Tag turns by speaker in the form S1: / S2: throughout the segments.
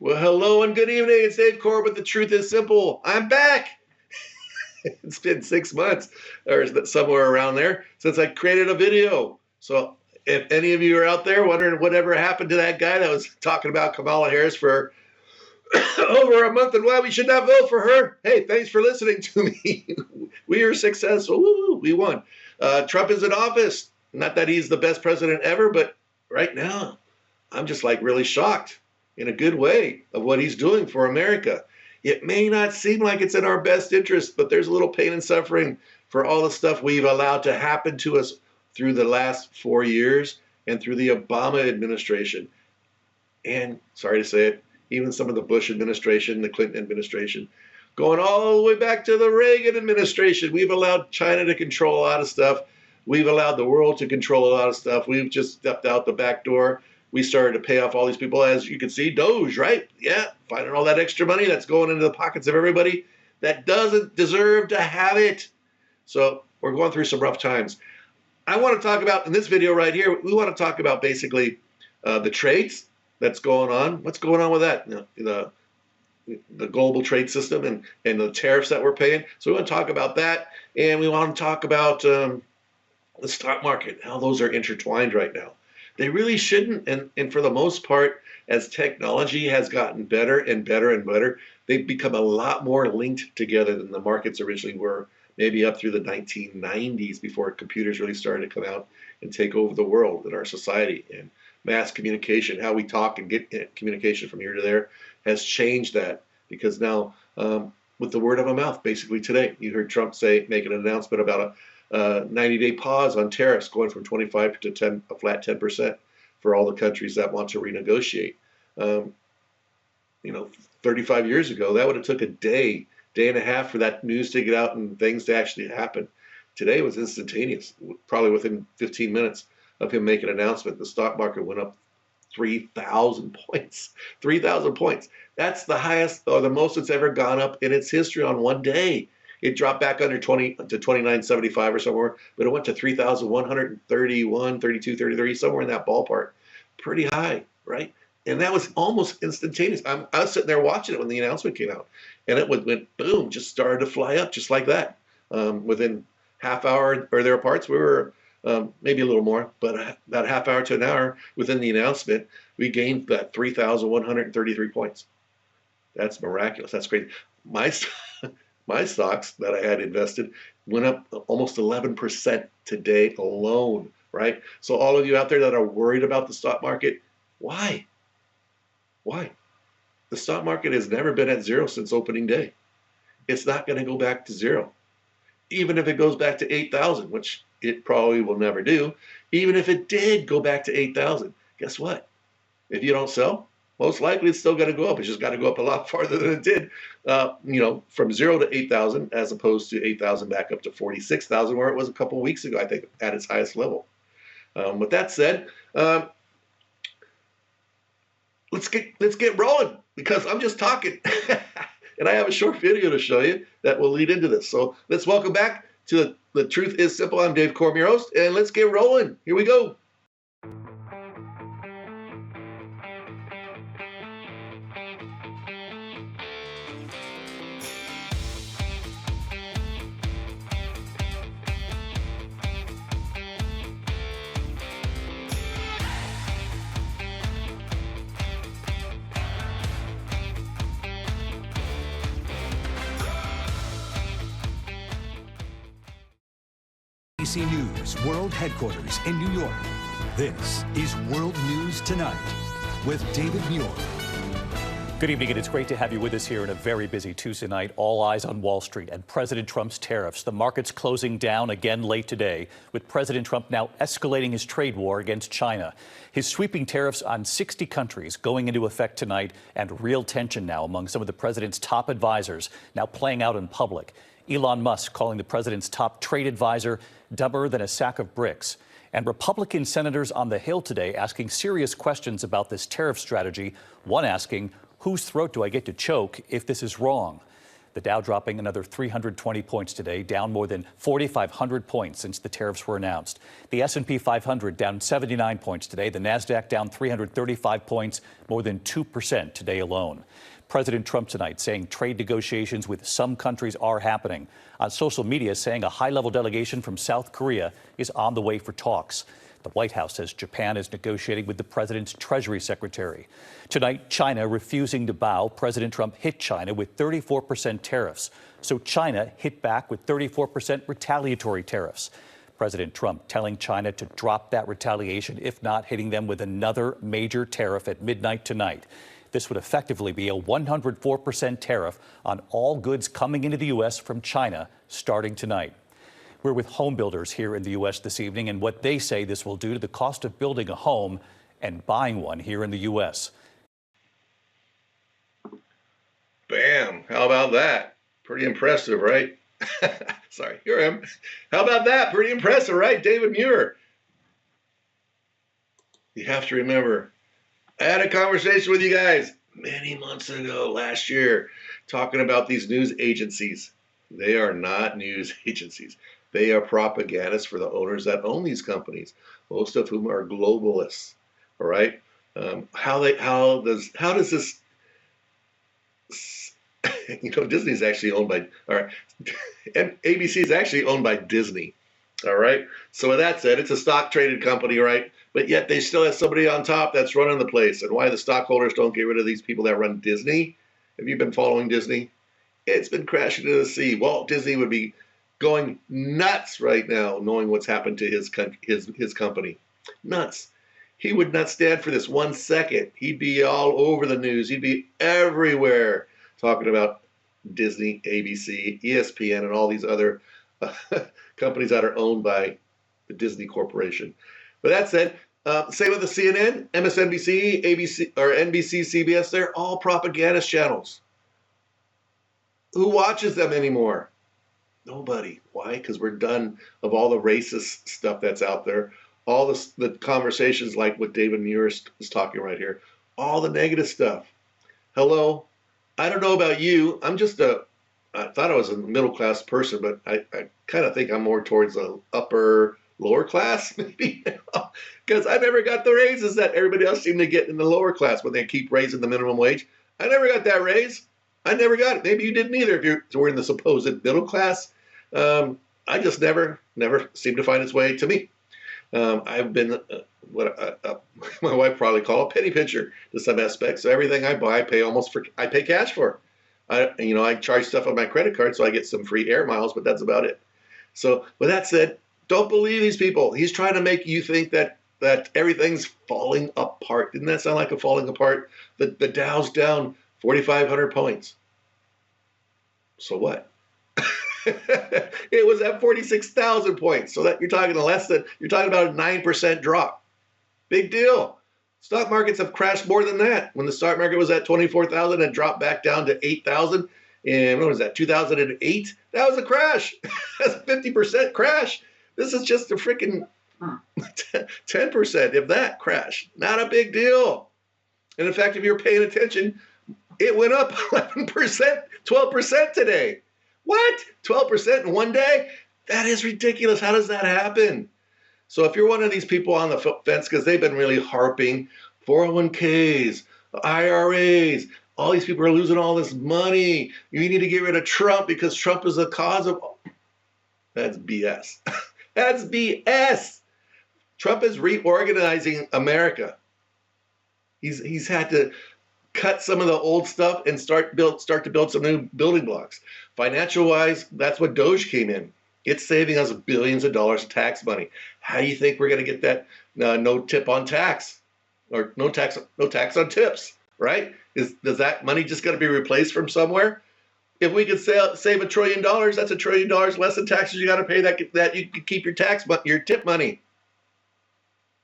S1: Well, hello and good evening. It's Dave Corbett. The truth is simple. I'm back. It's been 6 months or somewhere around there since I created a video. So if any of you are out there wondering whatever happened to that guy that was talking about Kamala Harris for over a month and why we should not vote for her, hey, thanks for listening to me. We are successful. Woo, we won. Trump is in office. Not that he's the best president ever, but right now I'm just like really shocked in a good way of what he's doing for America. It may not seem like it's in our best interest, but there's a little pain and suffering for all the stuff we've allowed to happen to us through the last 4 years and through the Obama administration. And sorry to say it, even some of the Bush administration, the Clinton administration, going all the way back to the Reagan administration. We've allowed China to control a lot of stuff. We've allowed the world to control a lot of stuff. We've just stepped out the back door. We started to pay off all these people, as you can see, Doge, right? Yeah, finding all that extra money that's going into the pockets of everybody that doesn't deserve to have it. So we're going through some rough times. I want to talk about, in this video right here, we want to talk about basically the trades that's going on. What's going on with that? The global trade system and the tariffs that we're paying. So we want to talk about that. And we want to talk about the stock market, how those are intertwined right now. They really shouldn't, and for the most part, as technology has gotten better and better and better, they've become a lot more linked together than the markets originally were, maybe up through the 1990s before computers really started to come out and take over the world and our society. And mass communication, how we talk and get communication from here to there, has changed that, because now with the word of a mouth, basically today, you heard Trump make an announcement about a 90-day pause on tariffs going from 25 to 10, a flat 10% for all the countries that want to renegotiate. 35 years ago, that would have took a day and a half for that news to get out and things to actually happen. Today it was instantaneous. Probably within 15 minutes of him making an announcement, the stock market went up 3,000 points. 3,000 points. That's the highest or the most it's ever gone up in its history on one day. It dropped back under 20 to 29.75 or somewhere, but it went to 3,131, 32, 33, somewhere in that ballpark. Pretty high, right? And that was almost instantaneous. I was sitting there watching it when the announcement came out, and it went boom, just started to fly up just like that. Within half hour or thereabouts, we were maybe a little more, but about half hour to an hour within the announcement, we gained that 3,133 points. That's miraculous. That's crazy. My stocks that I had invested went up almost 11% today alone, right? So all of you out there that are worried about the stock market, why? Why? The stock market has never been at zero since opening day. It's not going to go back to zero. Even if it goes back to 8,000, which it probably will never do, even if it did go back to 8,000, guess what? If you don't sell, most likely it's still going to go up. It's just got to go up a lot farther than it did, from 0 to 8,000, as opposed to 8,000 back up to 46,000, where it was a couple of weeks ago, I think, at its highest level. With that said, let's get rolling, because I'm just talking, and I have a short video to show you that will lead into this. So let's welcome back to The Truth is Simple. I'm Dave Corbett, your host, and let's get rolling. Here we go.
S2: ABC News World Headquarters in New York. This is World News Tonight with David Muir.
S3: Good evening, and it's great to have you with us here on a very busy Tuesday night. All eyes on Wall Street and President Trump's tariffs. The market's closing down again late today, with President Trump now escalating his trade war against China. His sweeping tariffs on 60 countries going into effect tonight, and real tension now among some of the president's top advisors, now playing out in public. Elon Musk calling the president's top trade advisor dumber than a sack of bricks. And Republican senators on the Hill today asking serious questions about this tariff strategy. One asking, whose throat do I get to choke if this is wrong? The Dow dropping another 320 points today, down more than 4,500 points since the tariffs were announced. The S&P 500 down 79 points today. The Nasdaq down 335 points, more than 2% today alone. President Trump tonight saying trade negotiations with some countries are happening. On social media, saying a high-level delegation from South Korea is on the way for talks. The White House says Japan is negotiating with the president's Treasury Secretary. Tonight, China refusing to bow. President Trump hit China with 34% tariffs. So China hit back with 34% retaliatory tariffs. President Trump telling China to drop that retaliation, if not hitting them with another major tariff at midnight tonight. This would effectively be a 104% tariff on all goods coming into the U.S. from China starting tonight. We're with home builders here in the U.S. this evening and what they say this will do to the cost of building a home and buying one here in the U.S.
S1: Bam. How about that? Pretty impressive, right? Sorry, here I am. How about that? Pretty impressive, right? David Muir. You have to remember, I had a conversation with you guys many months ago, last year, talking about these news agencies. They are not news agencies. They are propagandists for the owners that own these companies, most of whom are globalists. All right. How does this? Disney's actually owned by. All right, and ABC is actually owned by Disney. All right. So with that said, it's a stock traded company, right? But yet they still have somebody on top that's running the place. And why the stockholders don't get rid of these people that run Disney? Have you been following Disney? It's been crashing to the sea. Walt Disney would be going nuts right now, knowing what's happened to his company. Nuts. He would not stand for this 1 second. He'd be all over the news. He'd be everywhere talking about Disney, ABC, ESPN, and all these other companies that are owned by the Disney Corporation. But that said, same with the CNN, MSNBC, ABC, or NBC, CBS. They're all propagandist channels. Who watches them anymore? Nobody. Why? Because we're done of all the racist stuff that's out there. All the conversations like what David Muir is talking right here. All the negative stuff. Hello? I don't know about you. I thought I was a middle-class person, but I kind of think I'm more towards the lower class, maybe, because I never got the raises that everybody else seemed to get in the lower class when they keep raising the minimum wage. I never got that raise. I never got it. Maybe you didn't either if you were in the supposed middle class. I just never seemed to find its way to me. I've been what my wife probably call a penny pincher to some aspects. So everything I buy, I pay cash for. I charge stuff on my credit card so I get some free air miles, but that's about it. So with that said, don't believe these people. He's trying to make you think that everything's falling apart. Didn't that sound like a falling apart? The Dow's down 4,500 points. So what? It was at 46,000 points. So that you're talking about a 9% drop. Big deal. Stock markets have crashed more than that. When the stock market was at 24,000 and dropped back down to 8,000 in, what was that, 2008? That was a crash. That's a 50% crash. This is just a freaking 10%, if that, crash. Not a big deal. And in fact, if you're paying attention, it went up 11%, 12% today. What? 12% in one day? That is ridiculous. How does that happen? So if you're one of these people on the fence, because they've been really harping, 401ks, IRAs, all these people are losing all this money. You need to get rid of Trump because Trump is the cause of... That's BS. That's BS. Trump is reorganizing America. He's had to cut some of the old stuff and start to build some new building blocks. Financial wise, that's what Doge came in. It's saving us billions of dollars of tax money. How do you think we're going to get that no tip on tax, or no tax on tips, right? Does that money just going to be replaced from somewhere? If we could save $1 trillion, that's $1 trillion less in taxes you got to pay that you can keep your tip money.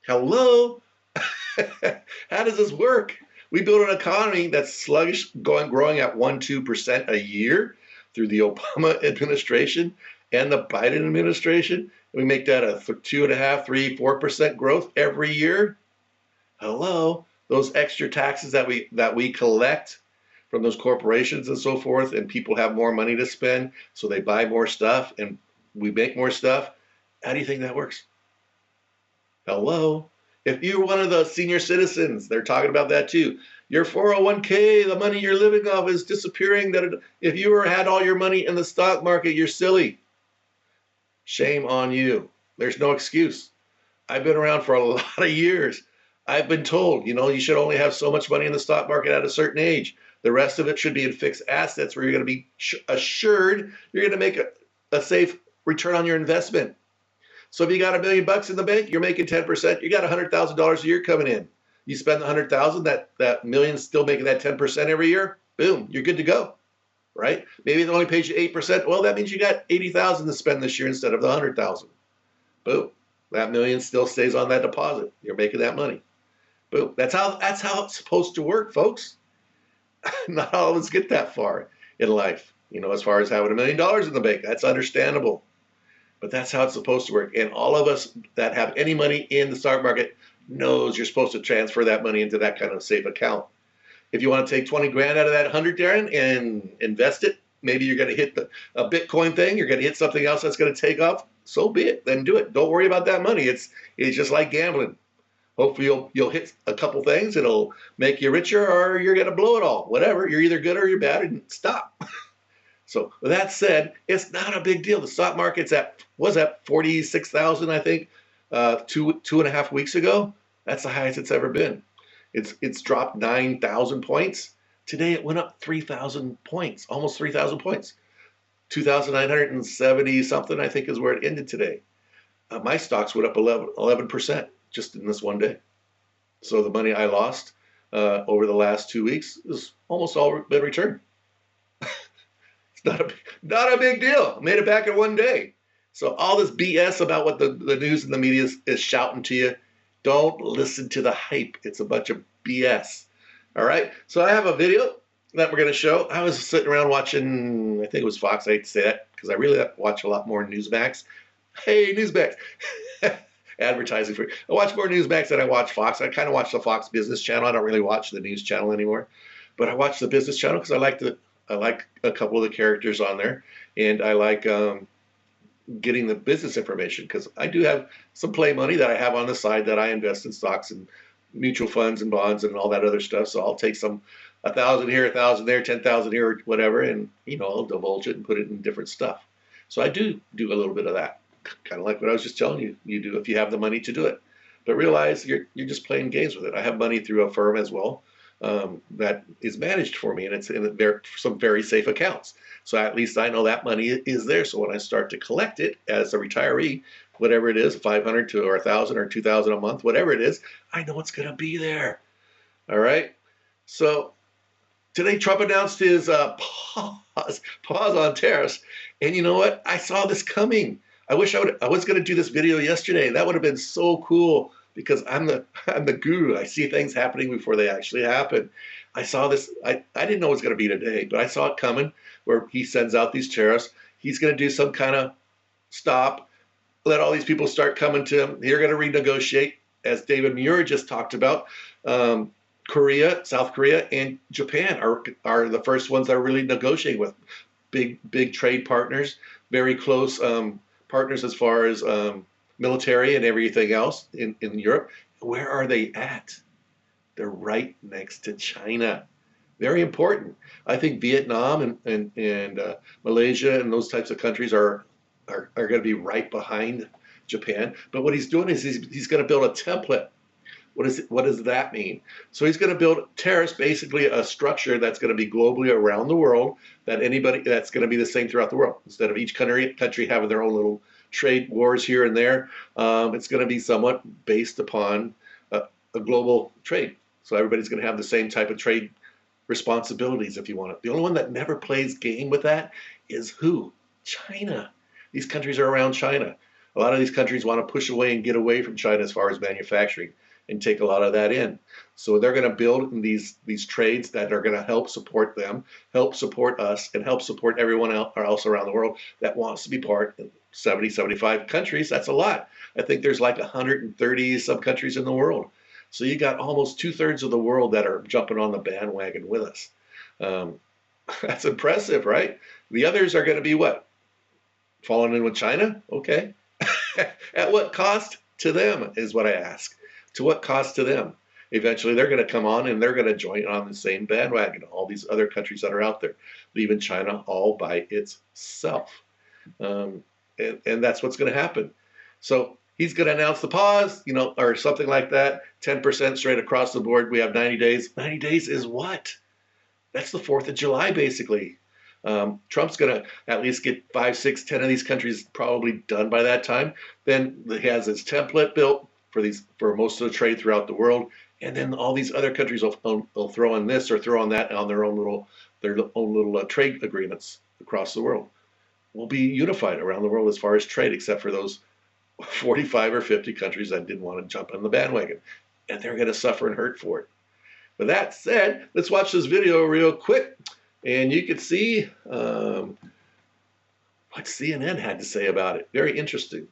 S1: Hello? How does this work? We build an economy that's sluggish, growing at 1-2% a year through the Obama administration and the Biden administration. We make that a 2.5%, 3%, 4% growth every year. Hello, those extra taxes that we collect from those corporations and so forth, and people have more money to spend, so they buy more stuff and we make more stuff. How do you think that works? Hello? If you're one of the senior citizens, they're talking about that too. Your 401k, the money you're living off is disappearing. If you had all your money in the stock market, you're silly. Shame on you. There's no excuse. I've been around for a lot of years. I've been told, you should only have so much money in the stock market at a certain age. The rest of it should be in fixed assets where you're going to be assured you're going to make a safe return on your investment. So if you got $1 million in the bank, you're making 10%. You got $100,000 a year coming in. You spend the 100,000, that million's still making that 10% every year. Boom, you're good to go, right? Maybe it only pays you 8%. Well, that means you got 80,000 to spend this year instead of the 100,000. Boom, that million still stays on that deposit. You're making that money. Boom. That's how it's supposed to work, folks. Not all of us get that far in life. As far as having $1 million in the bank, that's understandable. But that's how it's supposed to work. And all of us that have any money in the stock market knows you're supposed to transfer that money into that kind of safe account. If you want to take 20 grand out of that 100, Darren, and invest it, maybe you're going to hit a Bitcoin thing, you're going to hit something else that's going to take off, so be it. Then do it. Don't worry about that money. It's just like gambling. Hopefully you'll hit a couple things. It'll make you richer, or you're going to blow it all. Whatever. You're either good or you're bad, and stop. So with that said, it's not a big deal. The stock market's was at 46,000, I think, 2.5 weeks ago. That's the highest it's ever been. It's dropped 9,000 points. Today it went up 3,000 points, almost 3,000 points. 2,970 something, I think, is where it ended today. My stocks went up 11% just in this one day. So the money I lost over the last 2 weeks is almost all been returned. It's not a big deal. I made it back in one day. So all this BS about what the news and the media is shouting to you, don't listen to the hype. It's a bunch of BS. All right. So I have a video that we're going to show. I was sitting around watching, I think it was Fox. I hate to say that because I really watch a lot more Newsmax. Hey, Newsmax. Advertising for you. I watch more Newsmax than I watch Fox. I kind of watch the Fox Business Channel. I don't really watch the news channel anymore. But I watch the Business Channel because I like a couple of the characters on there. And I like getting the business information because I do have some play money that I have on the side that I invest in stocks and mutual funds and bonds and all that other stuff. So I'll take some 1,000 here, 1,000 there, 10,000 here, or whatever, and I'll divulge it and put it in different stuff. So I do a little bit of that, kind of like what I was just telling you. You do if you have the money to do it, but realize you're just playing games with it. I have money through a firm as well that is managed for me, and it's in some very safe accounts. So at least I know that money is there. So when I start to collect it as a retiree, whatever it is, 500 to or 1,000 or 2,000 a month, whatever it is, I know it's going to be there. All right. So today Trump announced his pause on tariffs, and you know what? I saw this coming. I wish I was going to do this video yesterday. That would have been so cool because I'm the guru. I see things happening before they actually happen. I saw this. I didn't know it was going to be today, but I saw it coming where he sends out these tariffs. He's going to do some kind of stop, let all these people start coming to him. They're going to renegotiate, as David Muir just talked about. Korea, South Korea, and Japan are the first ones that are really negotiating with big trade partners, very close partners as far as military and everything else in Europe. Where are they at? They're right next to China. Very important. I think Vietnam and Malaysia and those types of countries are going to be right behind Japan. But what he's doing is he's going to build a template. What does that mean? So he's going to build tariffs, basically a structure that's going to be globally around the world, that's going to be the same throughout the world. Instead of each country having their own little trade wars here and there, it's going to be somewhat based upon a global trade. So everybody's going to have the same type of trade responsibilities, if you want it. The only one that never plays game with that is who? China. These countries are around China. A lot of these countries want to push away and get away from China as far as manufacturing and take a lot of that in. So they're going to build in these trades that are going to help support them, help support us, and help support everyone else around the world that wants to be part of 70, 75 countries. That's a lot. I think there's like 130 some countries in the world. So you got almost 2/3 of the world that are jumping on the bandwagon with us. Um, that's impressive, right? The others are going to be what? Falling in with China? Okay. At what cost to them is what I ask. To what cost to them? Eventually, they're going to come on and they're going to join on the same bandwagon. All these other countries that are out there, leaving China all by itself. And that's what's going to happen. So he's going to announce the pause, or something like that. 10% straight across the board. We have 90 days. 90 days is what? That's the 4th of July, basically. Trump's going to at least get 5, 6, 10 of these countries probably done by that time. Then he has his template built for most of the trade throughout the world, and then all these other countries will throw in this or throw on that on their own little trade agreements across the world. We'll be unified around the world as far as trade, except for those 45 or 50 countries that didn't want to jump on the bandwagon, and they're going to suffer and hurt for it. With that said, let's watch this video real quick. And you can see what CNN had to say about it. Very interesting.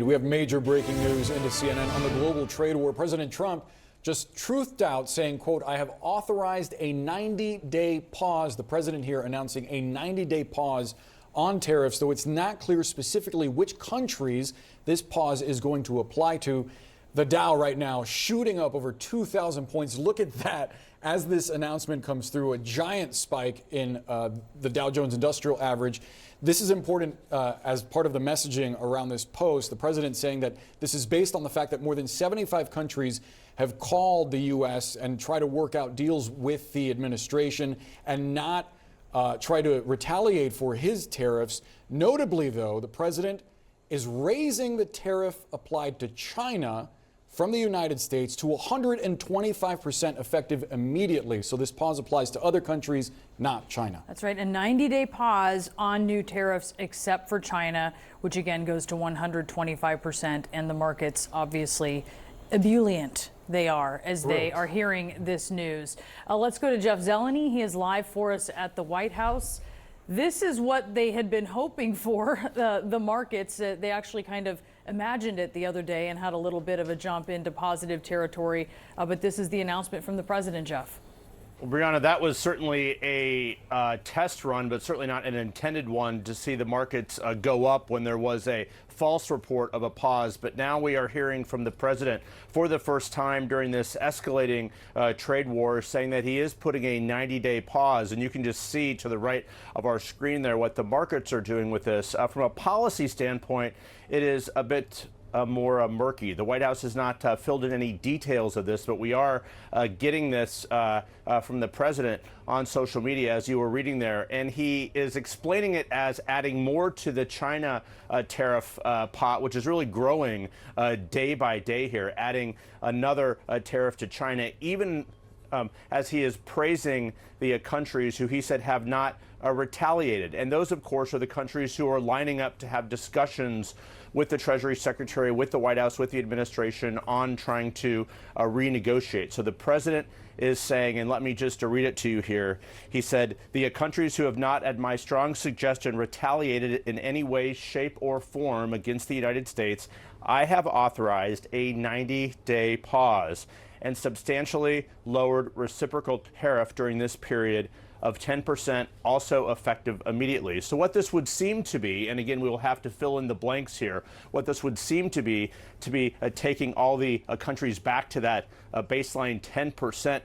S4: We have major breaking news into CNN on the global trade war. President Trump just truthed out saying, quote, I have authorized a 90-day pause. The president here announcing a 90-day pause on tariffs, though it's not clear specifically which countries this pause is going to apply to. The Dow right now shooting up over 2,000 points. Look at that as this announcement comes through, a giant spike in the Dow Jones Industrial Average. This is important as part of the messaging around this post. The president saying that this is based on the fact that more than 75 countries have called the U.S. and try to work out deals with the administration and not try to retaliate for his tariffs. Notably, though, the president is raising the tariff applied to China from the United States to 125% effective immediately. So this pause applies to other countries, not China.
S5: That's right. A 90-day pause on new tariffs except for China, which again goes to 125%. And the markets obviously ebullient. They are as they are hearing this news. Let's go to Jeff Zeleny. He is live for us at the White House. This is what they had been hoping for, the markets. They actually kind of imagined it the other day and had a little bit of a jump into positive territory. But this is the announcement from the president, Jeff.
S6: Well, Brianna, that was certainly a test run, but certainly not an intended one to see the markets go up when there was a false report of a pause. But now we are hearing from the president for the first time during this escalating trade war, saying that he is putting a 90-day pause. And you can just see to the right of our screen there what the markets are doing with this. From a policy standpoint, it is a bit more murky. The White House has not filled in any details of this, but we are getting this from the president on social media, as you were reading there, and he is explaining it as adding more to the China tariff pot, which is really growing day by day here, adding another tariff to China, even as he is praising the countries who he said have not retaliated. And those, of course, are the countries who are lining up to have discussions with the Treasury Secretary, with the White House, with the administration on trying to renegotiate. So the president is saying, and let me just read it to you here. He said, the countries who have not, at my strong suggestion, retaliated in any way, shape, or form against the United States, I have authorized a 90-day pause and substantially lowered reciprocal tariff during this period of 10%, also effective immediately. So what this would seem to be, and again, we will have to fill in the blanks here, what this would seem to be taking all the countries back to that baseline 10%,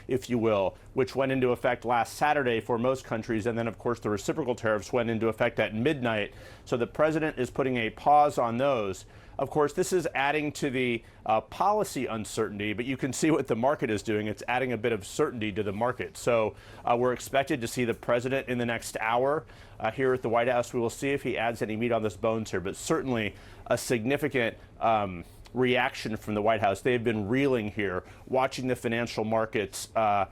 S6: if you will, which went into effect last Saturday for most countries. And then, of course, the reciprocal tariffs went into effect at midnight. So the president is putting a pause on those. Of course, this is adding to the policy uncertainty, but you can see what the market is doing. It's adding a bit of certainty to the market. So we're expected to see the president in the next hour here at the White House. We will see if he adds any meat on this bones here, but certainly a significant reaction from the White House. They've been reeling here, watching the financial markets.
S1: All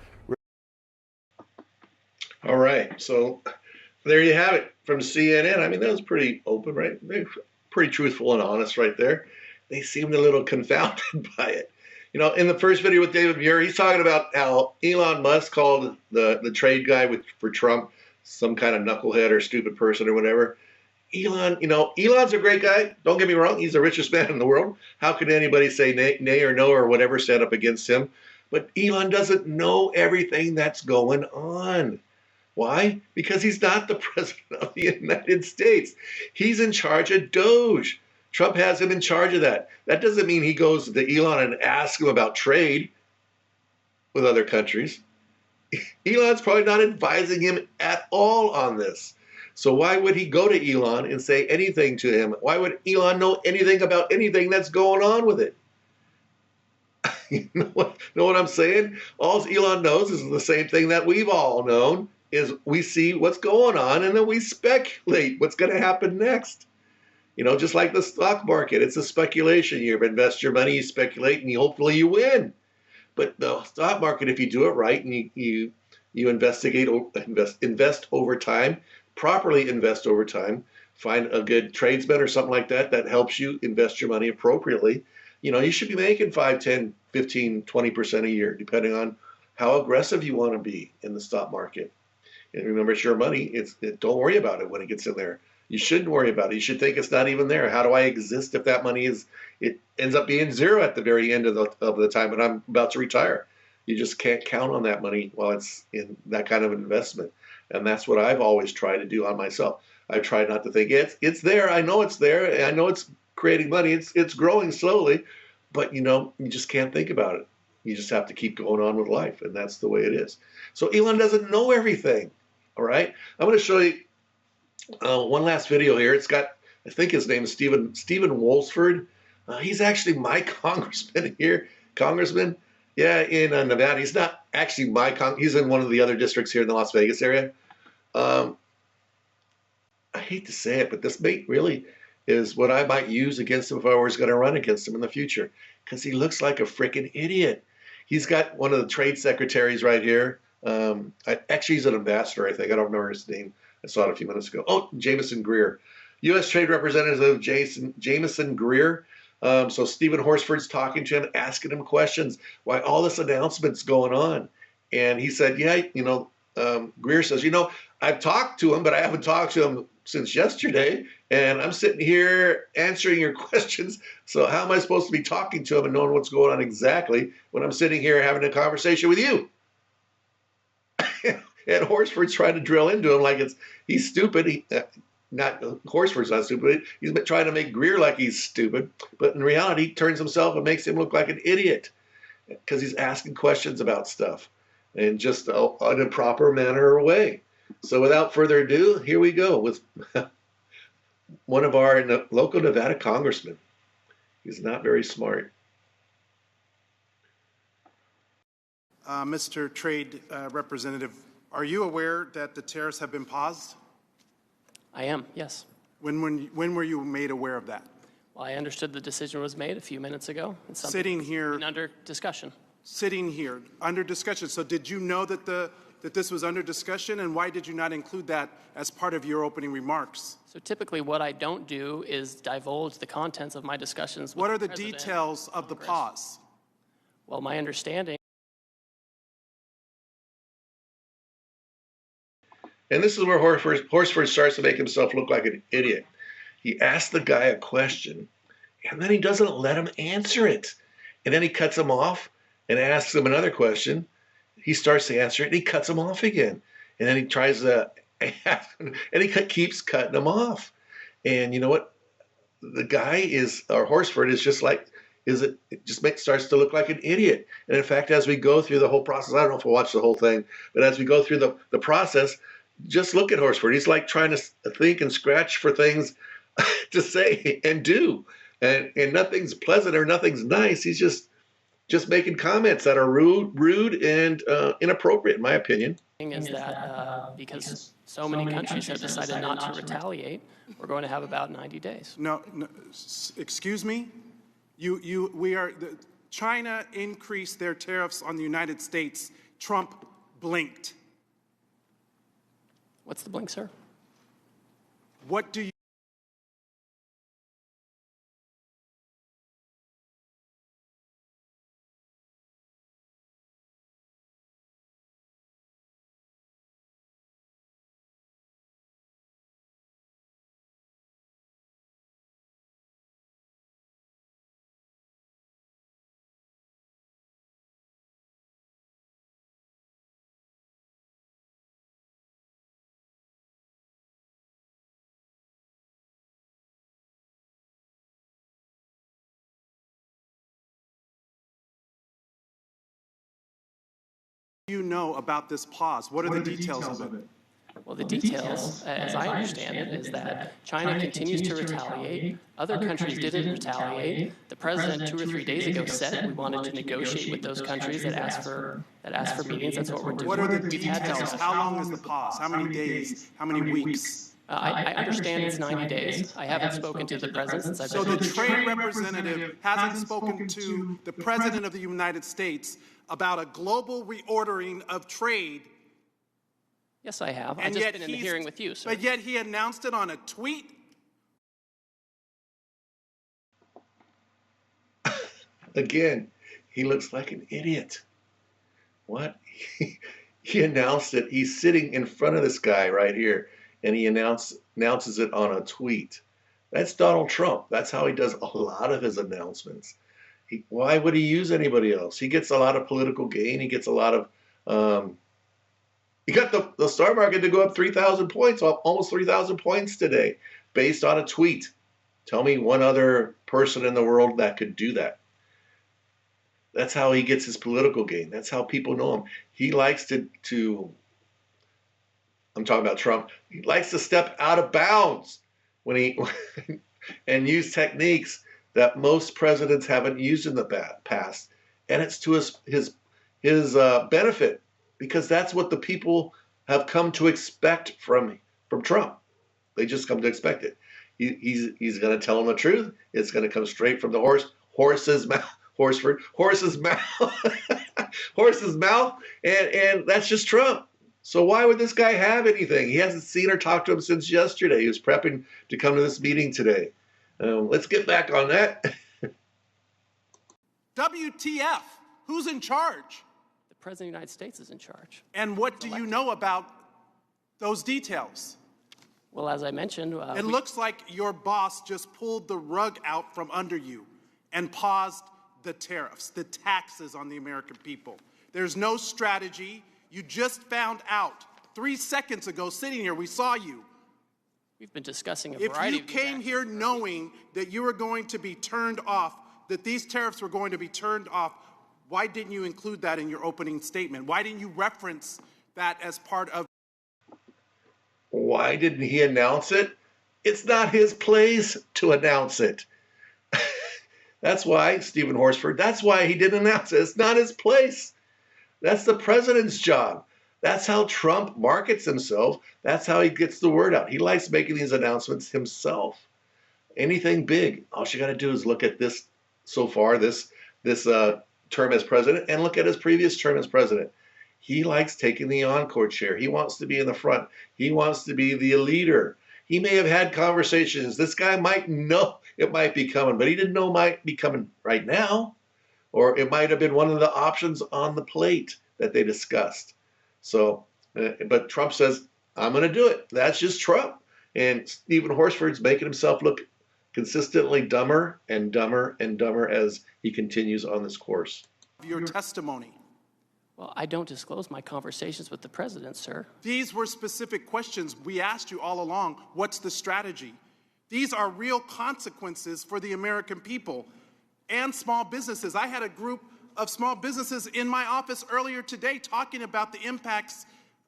S1: right. So there you have it from CNN. I mean, that was pretty open, right? Pretty truthful and honest right there. They seemed a little confounded by it. You know, in the first video with David Muir, he's talking about how Elon Musk called the trade guy for Trump some kind of knucklehead or stupid person or whatever. Elon's a great guy. Don't get me wrong. He's the richest man in the world. How could anybody say nay or no or whatever, stand up against him? But Elon doesn't know everything that's going on. Why? Because he's not the president of the United States. He's in charge of Doge. Trump has him in charge of that. That doesn't mean he goes to Elon and asks him about trade with other countries. Elon's probably not advising him at all on this. So why would he go to Elon and say anything to him? Why would Elon know anything about anything that's going on with it? You know what I'm saying? All Elon knows is the same thing that we've all known, is we see what's going on and then we speculate what's going to happen next. You know, just like the stock market, it's a speculation. You invest your money, you speculate, and hopefully you win. But the stock market, if you do it right and you invest over time, properly invest over time, find a good tradesman or something like that that helps you invest your money appropriately, you know, you should be making 5, 10, 15, 20% a year, depending on how aggressive you want to be in the stock market. And remember, it's your money. Don't worry about it when it gets in there. You shouldn't worry about it. You should think it's not even there. How do I exist if that money it ends up being zero at the very end of the time when I'm about to retire? You just can't count on that money while it's in that kind of investment. And that's what I've always tried to do on myself. I've tried not to think it's there. I know it's there. I know it's creating money. It's growing slowly, but you know, you just can't think about it. You just have to keep going on with life, and that's the way it is. So Elon doesn't know everything. All right, I'm going to show you one last video here. It's got, I think his name is Stephen Wolfsford. He's actually my congressman here. Congressman, yeah, in Nevada. He's not actually he's in one of the other districts here in the Las Vegas area. I hate to say it, but this mate really is what I might use against him if I was going to run against him in the future, because he looks like a freaking idiot. He's got one of the trade secretaries right here. Actually, he's an ambassador, I think. I don't remember his name. I saw it a few minutes ago. Oh, Jameson Greer. U.S. Trade Representative Jameson Greer. So Stephen Horsford's talking to him, asking him questions, why all this announcement's going on. And he said, yeah, you know, Greer says, you know, I've talked to him, but I haven't talked to him since yesterday. And I'm sitting here answering your questions. So how am I supposed to be talking to him and knowing what's going on exactly when I'm sitting here having a conversation with you? And Horsford's trying to drill into him like he's stupid. Horsford's not stupid. He's been trying to make Greer like he's stupid. But in reality, he turns himself and makes him look like an idiot because he's asking questions about stuff in just an improper manner or way. So without further ado, here we go with one of our local Nevada congressmen. He's not very smart.
S7: Mr. Trade Representative, are you aware that the tariffs have been paused?
S8: I am, yes.
S7: When were you made aware of that?
S8: Well, I understood the decision was made a few minutes ago. It's
S7: Sitting here,
S8: under discussion.
S7: Sitting here, under discussion. So did you know that this was under discussion, and why did you not include that as part of your opening remarks?
S8: So typically what I don't do is divulge the contents of my discussions with
S7: What are the
S8: President
S7: details of the pause?
S8: Well, my understanding.
S1: And this is where Horsford starts to make himself look like an idiot. He asks the guy a question, and then he doesn't let him answer it. And then he cuts him off and asks him another question. He starts to answer it, and he cuts him off again. And then he tries to, and he keeps cutting him off. And you know what? The guy Horsford is just like, starts to look like an idiot. And in fact, as we go through the whole process, I don't know if we'll watch the whole thing, but as we go through the process, just look at Horsford. He's like trying to think and scratch for things to say and do. And nothing's pleasant or nothing's nice. He's just making comments that are rude and inappropriate, in my opinion.
S8: Is that because so many countries have decided not to retaliate, we're going to have about 90 days.
S7: No, excuse me? China increased their tariffs on the United States. Trump blinked.
S8: What's the blink, sir?
S7: What do you You know about this pause? What are the details of it?
S8: Well, the details, as I understand it, is that China continues to retaliate. Other countries didn't retaliate. The president 2 or 3 days ago said we wanted to negotiate with those countries that asked for meetings. That's what we're doing.
S7: What are the details? How long is the pause? How many days? How many weeks?
S8: I understand it's 90 days. I haven't spoken to the president since I've been.
S7: So the trade representative hasn't spoken to the president of the United States about a global reordering of trade.
S8: Yes, I have. I've just been in the hearing with you, sir.
S7: But yet he announced it on a tweet?
S1: Again, he looks like an idiot. What? He announced it. He's sitting in front of this guy right here, and he announces it on a tweet. That's Donald Trump. That's how he does a lot of his announcements. Why would he use anybody else? He gets a lot of political gain. He gets a lot of... he got the stock market to go up 3,000 points, almost 3,000 points today, based on a tweet. Tell me one other person in the world that could do that. That's how he gets his political gain. That's how people know him. He likes to I'm talking about Trump. He likes to step out of bounds and use techniques that most presidents haven't used in the past, and it's to his benefit, because that's what the people have come to expect from Trump. They just come to expect it. He's going to tell them the truth. It's going to come straight from the horse's mouth. Horse's mouth, and that's just Trump. So why would this guy have anything? He hasn't seen or talked to him since yesterday. He was prepping to come to this meeting today. Let's get back on that.
S7: WTF? Who's in charge?
S8: The president of the United States is in charge.
S7: And what do you know about those details?
S8: Well, as I mentioned...
S7: it looks like your boss just pulled the rug out from under you and paused the tariffs, the taxes on the American people. There's no strategy. You just found out 3 seconds ago, sitting here, we saw you.
S8: We've been discussing a variety of...
S7: If you came here knowing that you were going to be turned off, that these tariffs were going to be turned off, why didn't you include that in your opening statement? Why didn't you reference that as part of...
S1: Why didn't he announce it? It's not his place to announce it. That's why, Stephen Horsford, that's why he didn't announce it. It's not his place. That's the president's job. That's how Trump markets himself. That's how he gets the word out. He likes making these announcements himself. Anything big, all you got to do is look at this so far, this term as president, and look at his previous term as president. He likes taking the encore chair. He wants to be in the front. He wants to be the leader. He may have had conversations. This guy might know it might be coming, but he didn't know it might be coming right now. Or it might have been one of the options on the plate that they discussed. So, but Trump says, I'm going to do it. That's just Trump. And Stephen Horsford's making himself look consistently dumber and dumber and dumber as he continues on this course.
S7: Your testimony.
S8: Well, I don't disclose my conversations with the president, sir.
S7: These were specific questions we asked you all along. What's the strategy? These are real consequences for the American people and small businesses. I had a group of small businesses in my office earlier today talking about the impacts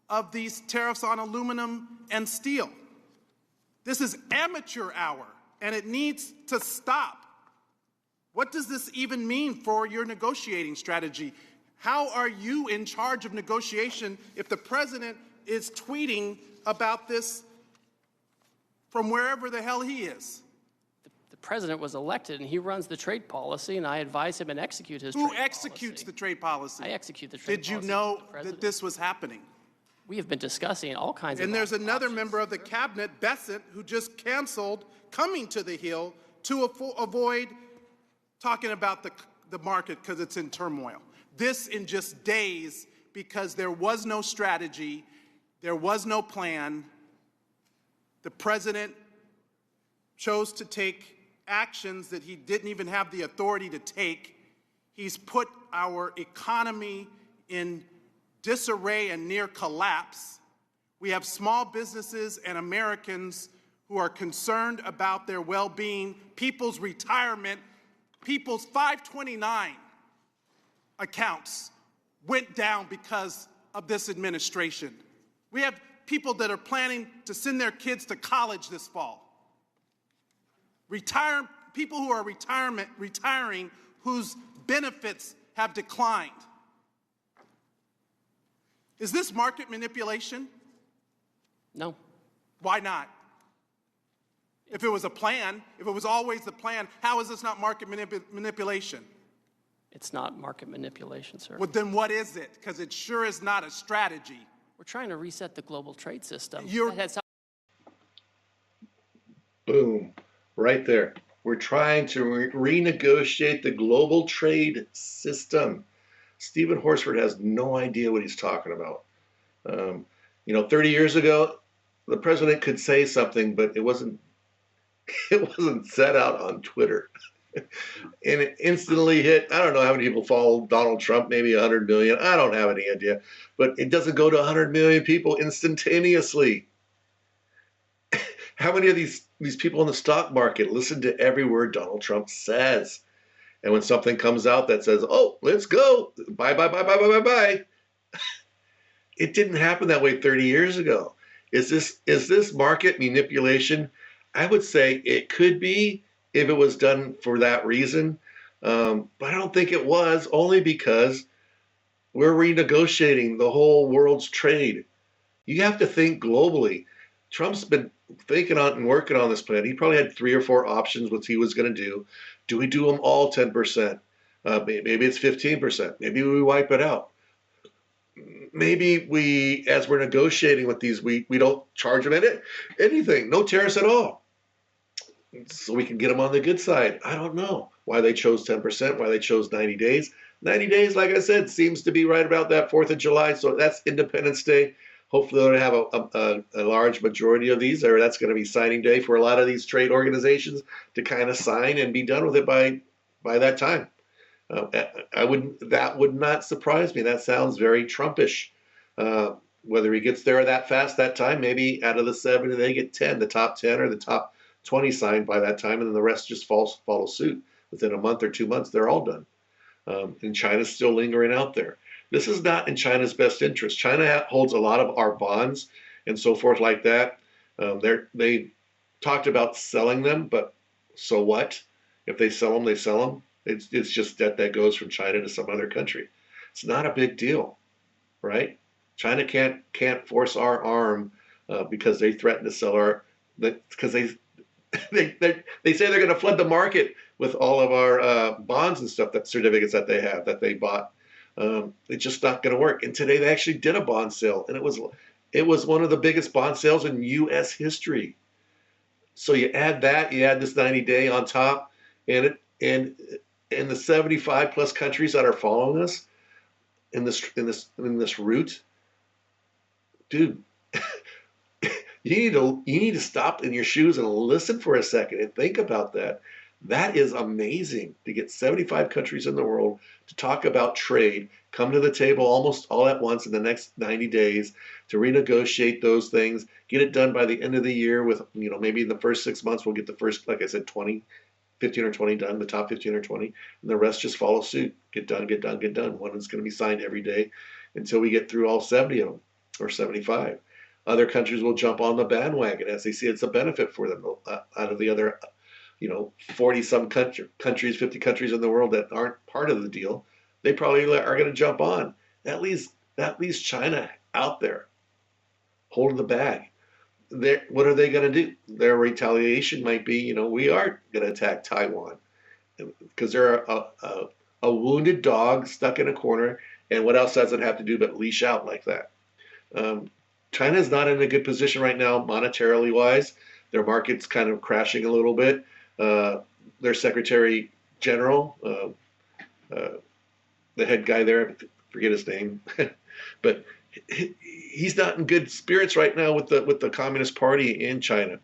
S7: of these tariffs on aluminum and steel. This is amateur hour, and it needs to stop. What does this even mean for your negotiating strategy? How are you in charge of negotiation if the president is tweeting about this from wherever the hell he is?
S8: The president was elected, and he runs the trade policy, and I advise him and execute his trade policy.
S7: Who executes the trade policy?
S8: I execute the trade policy.
S7: Did you know that this was happening?
S8: We have been discussing all kinds of
S7: And there's another member of the cabinet, Bessent, who just canceled coming to the Hill to avoid talking about the market because it's in turmoil. This in just days, because there was no strategy, there was no plan. The president chose to take actions that he didn't even have the authority to take. He's put our economy in disarray and near collapse. We have small businesses and Americans who are concerned about their well-being, people's retirement, people's 529 accounts went down because of this administration. We have people that are planning to send their kids to college this fall. People who are retiring whose benefits have declined. Is this market manipulation?
S8: No.
S7: Why not? If it was a plan, if it was always the plan, how is this not market manipulation?
S8: It's not market manipulation, sir.
S7: Well, then what is it? Because it sure is not a strategy.
S8: We're trying to reset the global trade system.
S1: Boom, right there. We're trying to renegotiate the global trade system. Stephen Horsford has no idea what he's talking about. 30 years ago, the president could say something, but it wasn't set out on Twitter. And it instantly hit, I don't know how many people follow Donald Trump, maybe 100 million. I don't have any idea. But it doesn't go to 100 million people instantaneously. How many of these people in the stock market listen to every word Donald Trump says? And when something comes out that says, oh, let's go, bye, bye, bye, bye, bye, bye, bye. It didn't happen that way 30 years ago. Is this market manipulation? I would say it could be if it was done for that reason. But I don't think it was, only because we're renegotiating the whole world's trade. You have to think globally. Trump's been thinking on and working on this plan. He probably had 3 or 4 options what he was going to do. Do we do them all 10%? Maybe it's 15%. Maybe we wipe it out. Maybe we, as we're negotiating with these, we don't charge them anything, no tariffs at all. So we can get them on the good side. I don't know why they chose 10%, why they chose 90 days. 90 days, like I said, seems to be right about that 4th of July. So that's Independence Day. Hopefully they'll have a large majority of these, or that's going to be signing day for a lot of these trade organizations to kind of sign and be done with it by that time. That would not surprise me. That sounds very Trumpish. Whether he gets there that fast that time, maybe out of the 70 they get 10, the top 10 or the top 20 signed by that time, and then the rest just follow suit. Within a month or 2 months, they're all done. And China's still lingering out there. This is not in China's best interest. China holds a lot of our bonds and so forth like that. They talked about selling them, but so what? If they sell them, they sell them. It's just debt that goes from China to some other country. It's not a big deal, right? China can't force our arm because they threaten to sell because they say they're going to flood the market with all of our bonds and stuff, that certificates that they have that they bought. It's just not going to work. And today they actually did a bond sale, and it was one of the biggest bond sales in U.S. history. So you add this 90-day on top, and the 75 plus countries that are following us in this route, dude. You need to stop in your shoes and listen for a second and think about that. That is amazing to get 75 countries in the world to talk about trade, come to the table almost all at once in the next 90 days to renegotiate those things, get it done by the end of the year with, maybe in the first 6 months we'll get the first, like I said, 15 or 20 done, the top 15 or 20, and the rest just follow suit. Get done, get done, get done. One is going to be signed every day until we get through all 70 of them or 75. Other countries will jump on the bandwagon as they see it's a benefit for them out of the other 40-some countries, 50 countries in the world that aren't part of the deal. They probably are going to jump on. That leaves China out there holding the bag. What are they going to do? Their retaliation might be, we are going to attack Taiwan because they're a wounded dog stuck in a corner, and what else does it have to do but leash out like that? China's not in a good position right now, monetarily wise. Their market's kind of crashing a little bit. Their Secretary General, the head guy there, I forget his name, but he's not in good spirits right now with the Communist Party in China.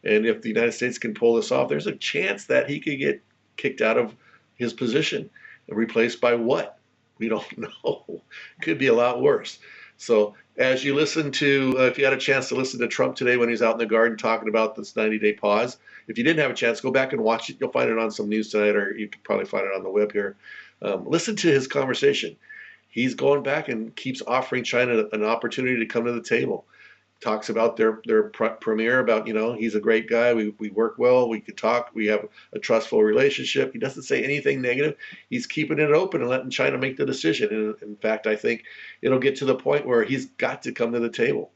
S1: And if the United States can pull this off, there's a chance that he could get kicked out of his position and replaced by what? We don't know. Could be a lot worse. So as you listen to, if you had a chance to listen to Trump today when he was out in the garden talking about this 90-day pause, if you didn't have a chance, go back and watch it. You'll find it on some news tonight, or you can probably find it on the web here. Listen to his conversation. he's going back and keeps offering China an opportunity to come to the table. Talks about their premier, about, he's a great guy. We work well. We could talk. We have a trustful relationship. He doesn't say anything negative. He's keeping it open and letting China make the decision. And in fact, I think it'll get to the point where he's got to come to the table.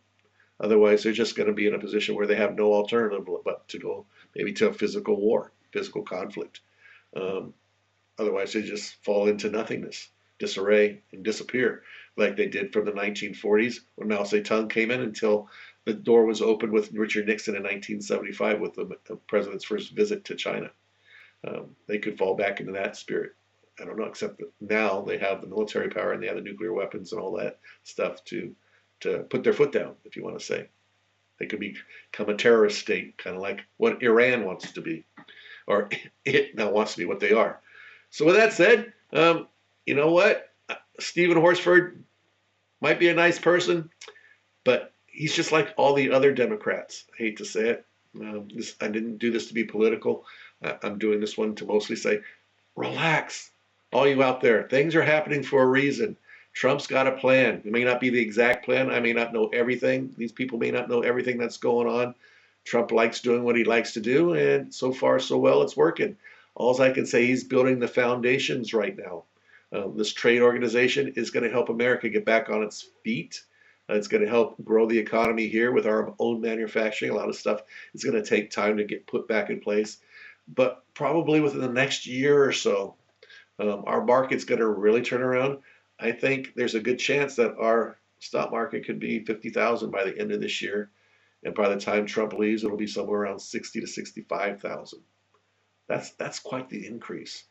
S1: Otherwise, they're just going to be in a position where they have no alternative but to go maybe to a physical war, physical conflict. Otherwise, they just fall into nothingness, disarray, and disappear, like they did from the 1940s when Mao Zedong came in, until the door was opened with Richard Nixon in 1975 with the president's first visit to China. They could fall back into that spirit. I don't know, except that now they have the military power and they have the nuclear weapons and all that stuff to put their foot down, if you want to say. They could become a terrorist state, kind of like what Iran wants to be, or it now wants to be what they are. So with that said, you know what? Stephen Horsford might be a nice person, but he's just like all the other Democrats. I hate to say it. I didn't do this to be political. I'm doing this one to mostly say, relax, all you out there. Things are happening for a reason. Trump's got a plan. It may not be the exact plan. I may not know everything. These people may not know everything that's going on. Trump likes doing what he likes to do, and so far, so well, it's working. All I can say, he's building the foundations right now. This trade organization is going to help America get back on its feet. It's going to help grow the economy here with our own manufacturing. A lot of stuff is going to take time to get put back in place. But probably within the next year or so, our market's going to really turn around. I think there's a good chance that our stock market could be 50,000 by the end of this year. And by the time Trump leaves, it'll be somewhere around 60 to 65,000. That's quite the increase.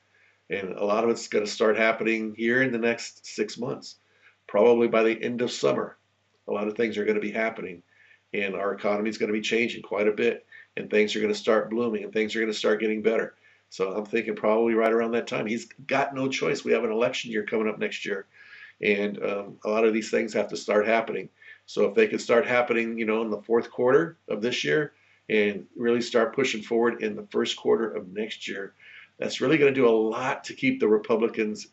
S1: And a lot of it's going to start happening here in the next 6 months. Probably by the end of summer, a lot of things are going to be happening. And our economy is going to be changing quite a bit. And things are going to start blooming and things are going to start getting better. So I'm thinking probably right around that time. He's got no choice. We have an election year coming up next year. And a lot of these things have to start happening. So if they could start happening, in the fourth quarter of this year and really start pushing forward in the first quarter of next year, that's really going to do a lot to keep the Republicans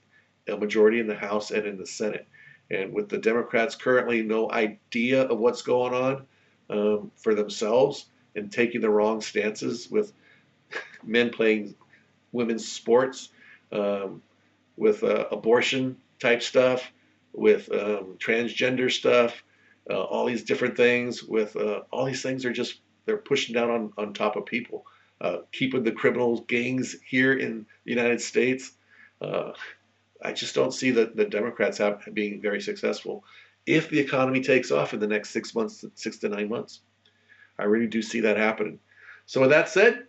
S1: a majority in the House and in the Senate. And with the Democrats currently no idea of what's going on for themselves and taking the wrong stances with men playing women's sports, with abortion type stuff, with transgender stuff, all these different things, with all these things they're pushing down on top of people, keeping the criminal gangs here in the United States. I just don't see the Democrats being very successful if the economy takes off in the next 6 months, 6 to 9 months. I really do see that happening. So with that said,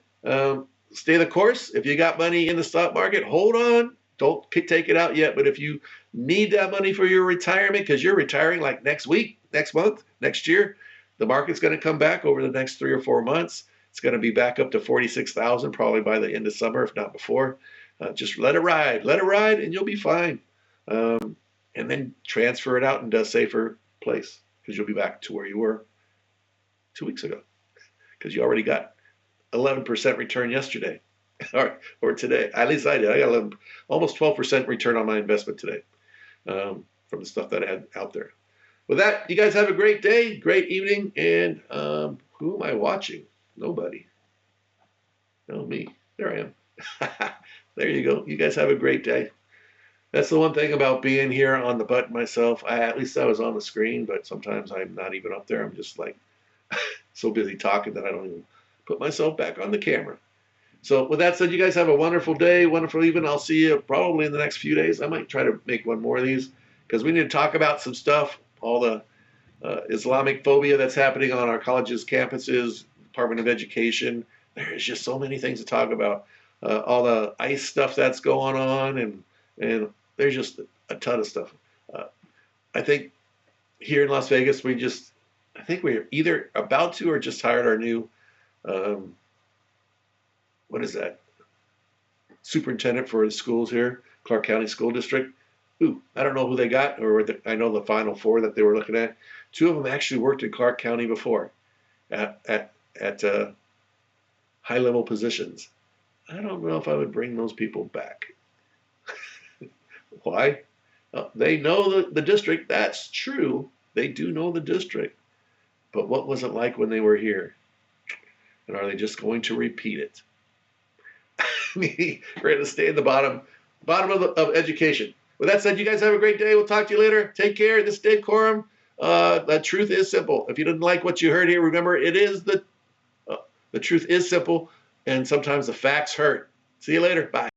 S1: stay the course. If you got money in the stock market, hold on. Don't take it out yet. But if you need that money for your retirement, because you're retiring like next week, next month, next year, the market's going to come back over the next 3 or 4 months. It's going to be back up to 46,000 probably by the end of summer, if not before. Just let it ride, and you'll be fine. And then transfer it out into a safer place, because you'll be back to where you were 2 weeks ago, because you already got 11% return yesterday, or today. At least I did. I got almost 12% return on my investment today from the stuff that I had out there. With that, you guys have a great day, great evening, and who am I watching? Nobody. No, me. There I am. There you go. You guys have a great day. That's the one thing about being here on the button myself. At least I was on the screen, but sometimes I'm not even up there. I'm just like so busy talking that I don't even put myself back on the camera. So with that said, you guys have a wonderful day, wonderful evening. I'll see you probably in the next few days. I might try to make one more of these because we need to talk about some stuff, all the Islamic phobia that's happening on our colleges, campuses, Department of Education. There's just so many things to talk about. All the ICE stuff that's going on, and there's just a ton of stuff. I think here in Las Vegas, I think we're either about to or just hired our new, what is that? Superintendent for the schools here, Clark County School District. Ooh, I don't know who they got, I know the final 4 that they were looking at. 2 of them actually worked in Clark County before at high-level positions. I don't know if I would bring those people back. Why? They know the district. That's true. They do know the district. But what was it like when they were here? And are they just going to repeat it? We're going to stay in the bottom of education. With that said, you guys have a great day. We'll talk to you later. Take care. This is Dave Corum. The truth is simple. If you didn't like what you heard here, remember it is the truth is simple, and sometimes the facts hurt. See you later. Bye.